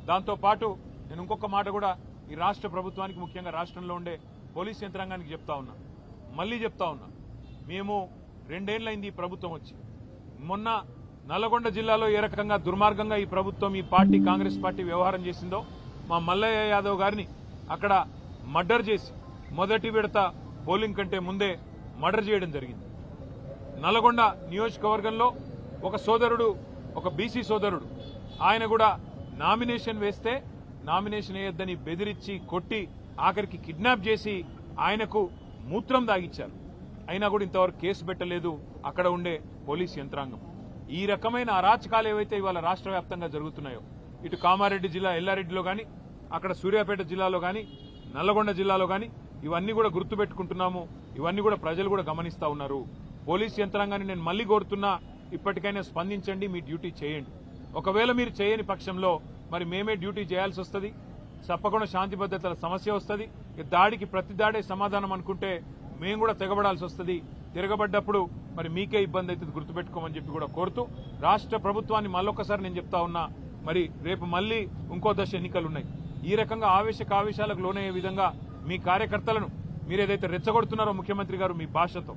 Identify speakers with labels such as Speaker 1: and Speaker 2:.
Speaker 1: దాంతో పాటు నేను ఇంకొక మాట కూడా ఈ రాష్ట్ర ప్రభుత్వానికి ముఖ్యంగా రాష్ట్రంలో ఉండే పోలీస్ యంత్రాంగానికి చెప్తా ఉన్నా, మళ్ళీ చెప్తా ఉన్నా, మేము 2 ఏళ్లైంది ఈ ప్రభుత్వం వచ్చి. మొన్న నల్లగొండ జిల్లాలో ఏ రకంగా దుర్మార్గంగా ఈ ప్రభుత్వం, ఈ పార్టీ, కాంగ్రెస్ పార్టీ వ్యవహారం చేసిందో, మా మల్లయ్య యాదవ్ గారిని అక్కడ మర్డర్ చేసి మొదటి విడత పోలింగ్ కంటే ముందే మర్డర్ చేయడం జరిగింది. నల్లగొండ నియోజకవర్గంలో ఒక సోదరుడు, ఒక బీసీ సోదరుడు, ఆయన కూడా నామినేషన్ వేస్తే నామినేషన్ వేయొద్దని బెదిరించి కొట్టి ఆఖరికి కిడ్నాప్ చేసి ఆయనకు మూత్రం దాగిచ్చారు. అయినా కూడా ఇంతవరకు కేసు పెట్టలేదు అక్కడ ఉండే పోలీస్ యంత్రాంగం. ఈ రకమైన అరాచకాలు ఏవైతే ఇవాళ రాష్ట్ర వ్యాప్తంగా జరుగుతున్నాయో, ఇటు కామారెడ్డి జిల్లా ఎల్లారెడ్డిలో గాని, అక్కడ సూర్యాపేట జిల్లాలో గాని, నల్లగొండ జిల్లాలో గాని, ఇవన్నీ కూడా గుర్తుపెట్టుకుంటున్నాము. ఇవన్నీ కూడా ప్రజలు కూడా గమనిస్తా ఉన్నారు. పోలీస్ యంత్రాంగాన్ని నేను మళ్లీ కోరుతున్నా, ఇప్పటికైనా స్పందించండి, మీ డ్యూటీ చేయండి. ఒకవేళ మీరు చేయని పక్షంలో మరి మేమే డ్యూటీ చేయాల్సి వస్తుంది. తప్పకుండా శాంతి భద్రతల సమస్య వస్తుంది. దాడికి ప్రతి దాడే సమాధానం అనుకుంటే మేము కూడా తెగబడాల్సి వస్తుంది. తిరగబడ్డప్పుడు మరి మీకే ఇబ్బంది అవుతుంది, గుర్తుపెట్టుకోమని చెప్పి కూడా కోరుతూ, రాష్ట్ర ప్రభుత్వాన్ని మళ్ళొక్కసారి నేను చెప్తా ఉన్నా, మరి రేపు మళ్లీ ఇంకో దశ ఎన్నికలున్నాయి. ఈ రకంగా ఆవేశాలకు లోనయ్యే విధంగా మీ కార్యకర్తలను మీరేదైతే రెచ్చగొడుతున్నారో ముఖ్యమంత్రి గారు మీ భాషతో,